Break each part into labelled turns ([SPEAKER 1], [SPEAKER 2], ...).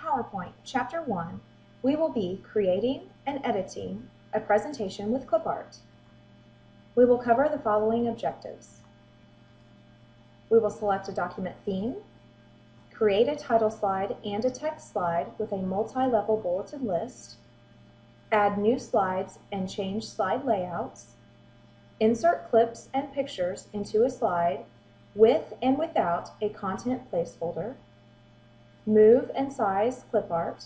[SPEAKER 1] PowerPoint Chapter 1, we will be creating and editing a presentation with clip art. We will cover the following objectives. We will select a document theme, create a title slide and a text slide with a multi-level bulleted list, add new slides and change slide layouts, insert clips and pictures into a slide with and without a content placeholder, move and size clip art.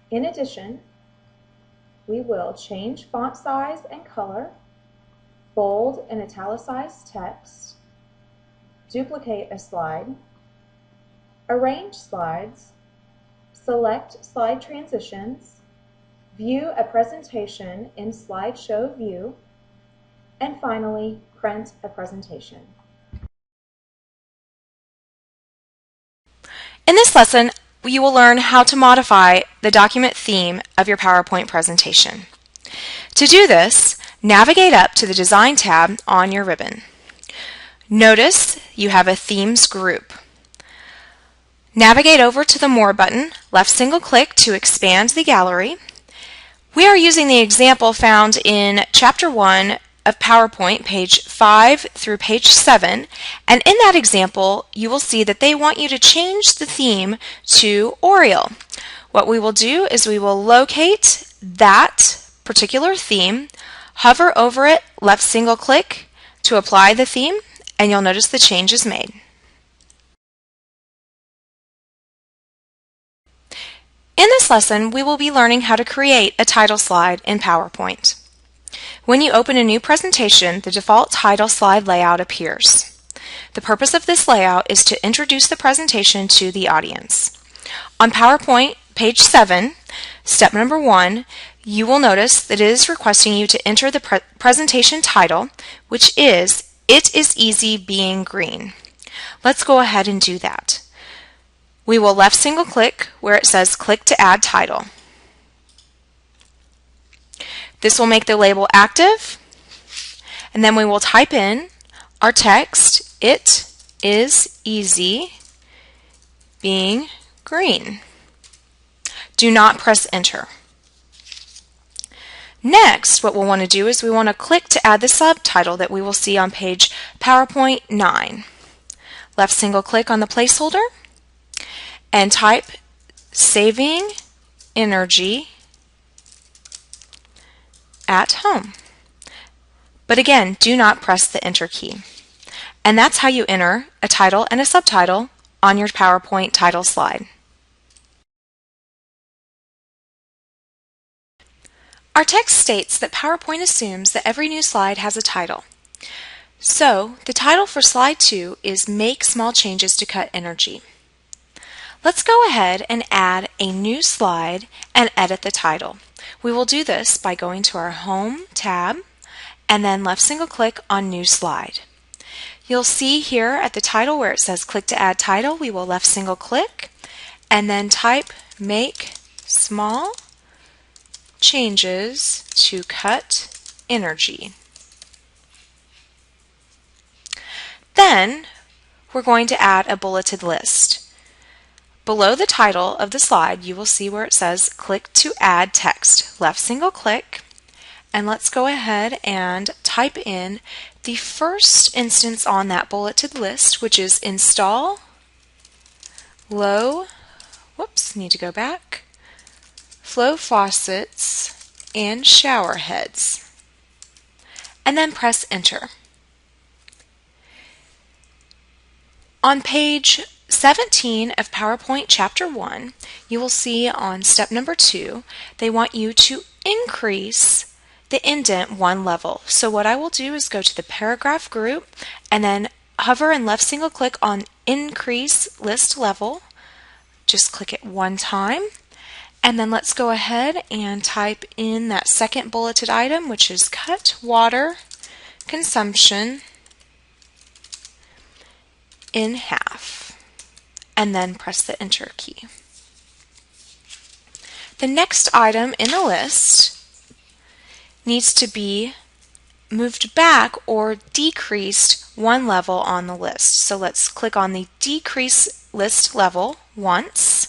[SPEAKER 1] In addition, we will change font size and color, bold and italicize text, duplicate a slide, arrange slides, select slide transitions, view a presentation in slideshow view, and finally, print a presentation.
[SPEAKER 2] In this lesson, you will learn how to modify the document theme of your PowerPoint presentation. To do this, navigate up to the Design tab on your ribbon. Notice you have a Themes group. Navigate over to the More button, left single click to expand the gallery. We are using the example found in Chapter 1 of PowerPoint, page 5 through page 7, and in that example you will see that they want you to change the theme to Oriole. What we will do is we will locate that particular theme, hover over it, left single click to apply the theme, and you'll notice the change is made. In this lesson, we will be learning how to create a title slide in PowerPoint. When you open a new presentation, the default title slide layout appears. The purpose of this layout is to introduce the presentation to the audience. On PowerPoint, page 7, step number 1, you will notice that it is requesting you to enter the presentation title, which is "It is Easy Being Green." Let's go ahead and do that. We will left single click where it says click to add title. This will make the label active, and then we will type in our text, "It is easy being green." Do not press enter. Next, what we'll want to do is we want to click to add the subtitle that we will see on page PowerPoint 9. Left single click on the placeholder and type "Saving Energy at Home." But again, do not press the enter key. And that's how you enter a title and a subtitle on your PowerPoint title slide. Our text states that PowerPoint assumes that every new slide has a title. So, the title for slide 2 is "Make Small Changes to Cut Energy." Let's go ahead and add a new slide and edit the title. We will do this by going to our Home tab and then left single click on New Slide. You'll see here at the title where it says click to add title, we will left single click and then type "Make Small Changes to Cut Energy." Then we're going to add a bulleted list. Below the title of the slide, you will see where it says click to add text. Left single click, and let's go ahead and type in the first instance on that bulleted list, which is install flow faucets and shower heads, and then press enter. On page 17 of PowerPoint Chapter 1, you will see on step number 2, they want you to increase the indent 1 level. So what I will do is go to the paragraph group and then hover and left single click on Increase List Level. Just click it one time. And then let's go ahead and type in that second bulleted item, which is cut water consumption in half. And then press the enter key. The next item in the list needs to be moved back or decreased 1 level on the list. So let's click on the decrease list level once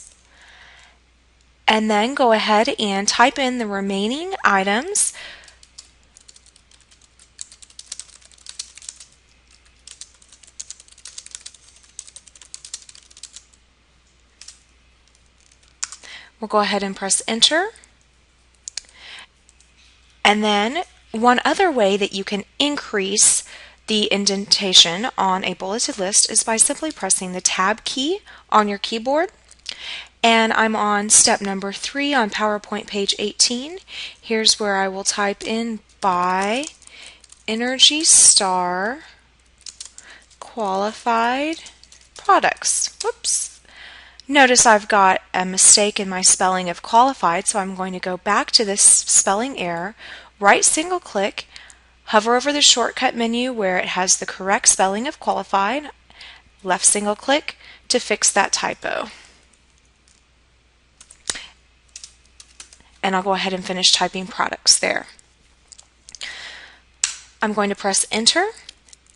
[SPEAKER 2] and then go ahead and type in the remaining items. We'll go ahead and press enter. And then one other way that you can increase the indentation on a bulleted list is by simply pressing the Tab key on your keyboard. And I'm on step number 3 on PowerPoint page 18. Here's where I will type in by Energy Star qualified products. Whoops. Notice I've got a mistake in my spelling of qualified, so I'm going to go back to this spelling error, right single click, hover over the shortcut menu where it has the correct spelling of qualified, left single click to fix that typo. And I'll go ahead and finish typing products there. I'm going to press enter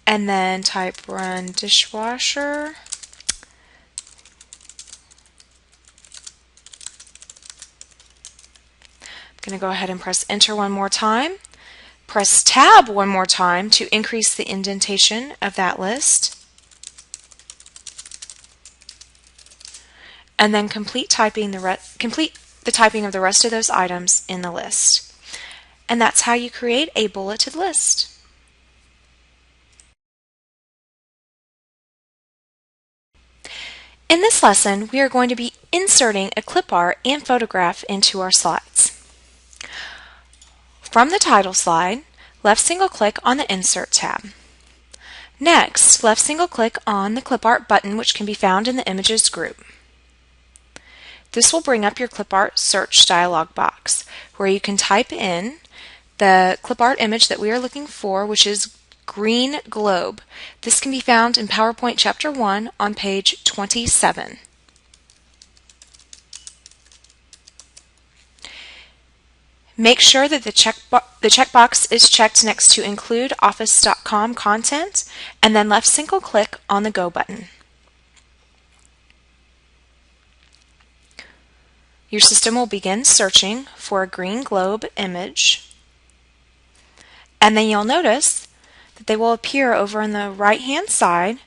[SPEAKER 2] and then type run dishwasher. I'm going to go ahead and press enter one more time. Press tab one more time to increase the indentation of that list. And then complete the typing of the rest of those items in the list. And that's how you create a bulleted list. In this lesson, we are going to be inserting a clip art and photograph into our slides. From the title slide, left single click on the Insert tab. Next, left single click on the clip art button, which can be found in the Images group. This will bring up your clip art search dialog box, where you can type in the clip art image that we are looking for, which is green globe. This can be found in PowerPoint Chapter 1 on page 27. Make sure that the checkbox is checked next to Include Office.com content, and then left single click on the Go button. Your system will begin searching for a green globe image, and then you'll notice that they will appear over on the right-hand side.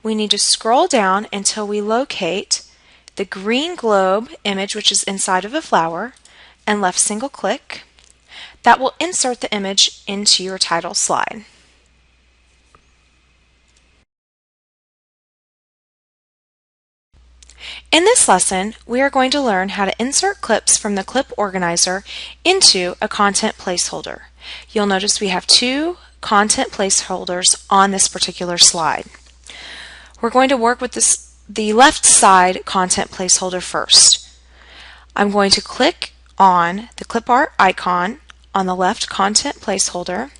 [SPEAKER 2] We need to scroll down until we locate the green globe image, which is inside of a flower, and left single click. That will insert the image into your title slide. In this lesson, we are going to learn how to insert clips from the clip organizer into a content placeholder. You'll notice we have 2 content placeholders on this particular slide. We're going to work with the left side content placeholder first. I'm going to click on the clip art icon on the left content placeholder.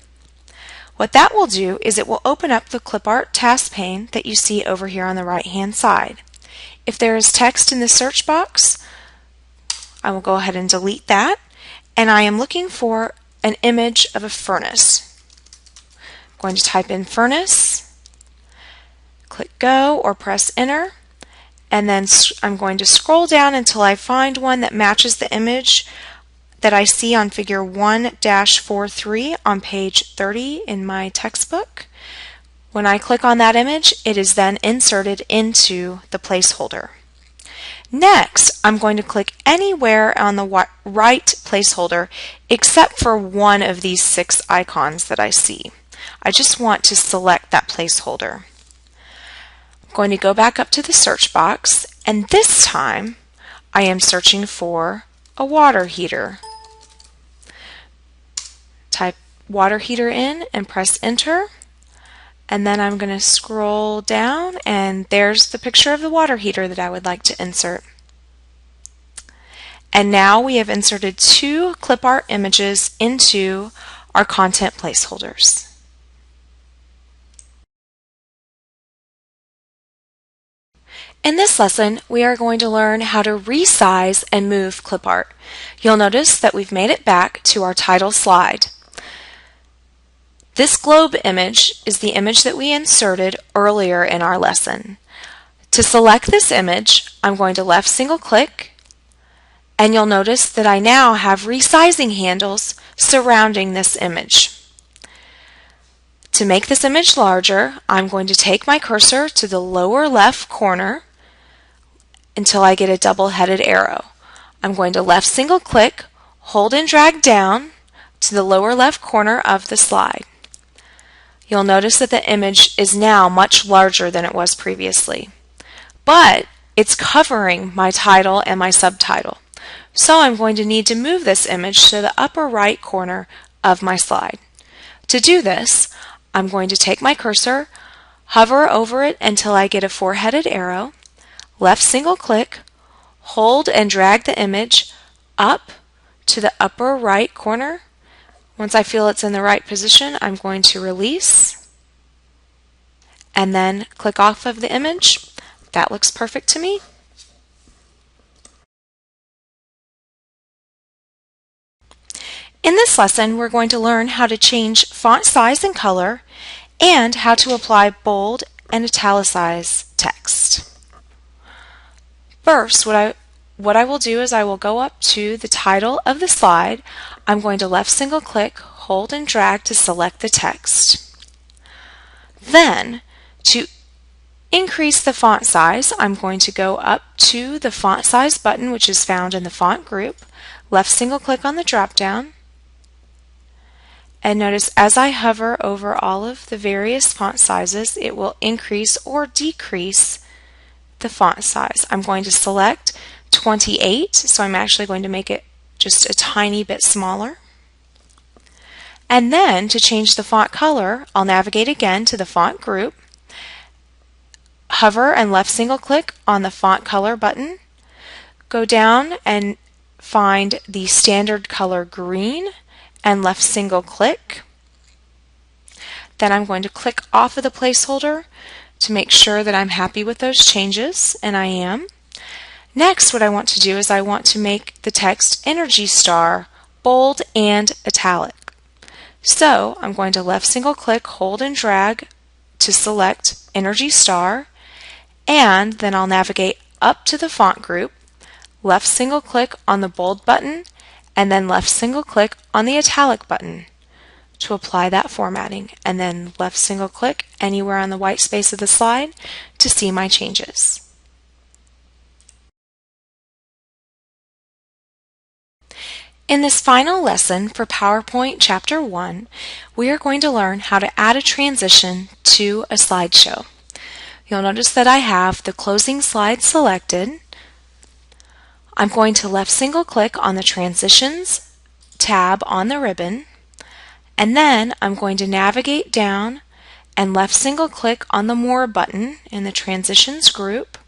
[SPEAKER 2] What that will do is it will open up the clip art task pane that you see over here on the right hand side. If there is text in the search box, I will go ahead and delete that, and I am looking for an image of a furnace. I'm going to type in furnace, click go or press enter, and then I'm going to scroll down until I find one that matches the image that I see on figure 1-43 on page 30 in my textbook. When I click on that image, it is then inserted into the placeholder. Next, I'm going to click anywhere on the right placeholder except for one of these 6 icons that I see. I just want to select that placeholder. I'm going to go back up to the search box, and this time I am searching for a water heater. Type water heater in and press enter, and then I'm going to scroll down, and there's the picture of the water heater that I would like to insert. And now we have inserted 2 clip art images into our content placeholders. In this lesson, we are going to learn how to resize and move clip art. You'll notice that we've made it back to our title slide. This globe image is the image that we inserted earlier in our lesson. To select this image, I'm going to left single click And you'll notice that I now have resizing handles surrounding this image. To make this image larger, I'm going to take my cursor to the lower left corner until I get a double-headed arrow. I'm going to left single click, hold and drag down to the lower left corner of the slide. You'll notice that the image is now much larger than it was previously, but it's covering my title and my subtitle. So I'm going to need to move this image to the upper right corner of my slide. To do this, I'm going to take my cursor, hover over it until I get a four-headed arrow, left single click, hold and drag the image up to the upper right corner. Once I feel it's in the right position, I'm going to release and then click off of the image. That looks perfect to me. In this lesson, we're going to learn how to change font size and color and how to apply bold and italicize text. First, what I will do is I will go up to the title of the slide. I'm going to left single click, hold and drag to select the text. Then, to increase the font size, I'm going to go up to the font size button, which is found in the font group, left single click on the drop down, and notice as I hover over all of the various font sizes, it will increase or decrease the font size. I'm going to select 28, so I'm actually going to make it just a tiny bit smaller. And then to change the font color, I'll navigate again to the font group, hover and left single click on the font color button, go down and find the standard color green and left single click. Then I'm going to click off of the placeholder to make sure that I'm happy with those changes, and I am. Next, what I want to do is I want to make the text Energy Star bold and italic. So I'm going to left single click, hold and drag to select Energy Star, and then I'll navigate up to the font group, left single click on the bold button, and then left single click on the italic button to apply that formatting, and then left single click anywhere on the white space of the slide to see my changes. In this final lesson for PowerPoint Chapter 1, we are going to learn how to add a transition to a slideshow. You'll notice that I have the closing slide selected. I'm going to left single click on the Transitions tab on the ribbon, and then I'm going to navigate down and left single click on the More button in the Transitions group.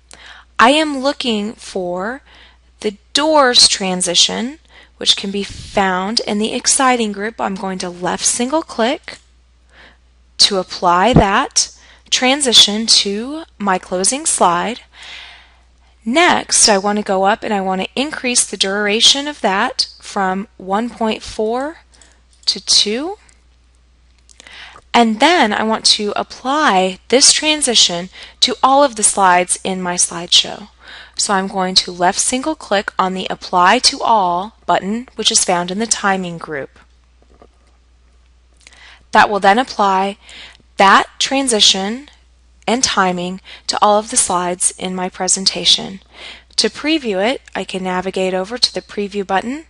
[SPEAKER 2] I am looking for the Doors transition, which can be found in the Exciting group. I'm going to left single click to apply that transition to my closing slide. Next, I want to go up and I want to increase the duration of that from 1.4 to 2. And then I want to apply this transition to all of the slides in my slideshow. So I'm going to left single click on the Apply to All button, which is found in the Timing group. That will then apply that transition and timing to all of the slides in my presentation. To preview it, I can navigate over to the Preview button,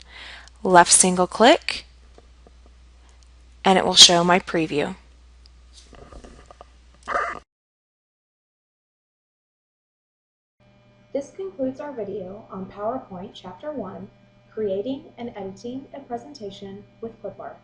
[SPEAKER 2] left single click, and it will show my preview.
[SPEAKER 1] This concludes our video on PowerPoint Chapter 1, Creating and Editing a Presentation with Clip Art.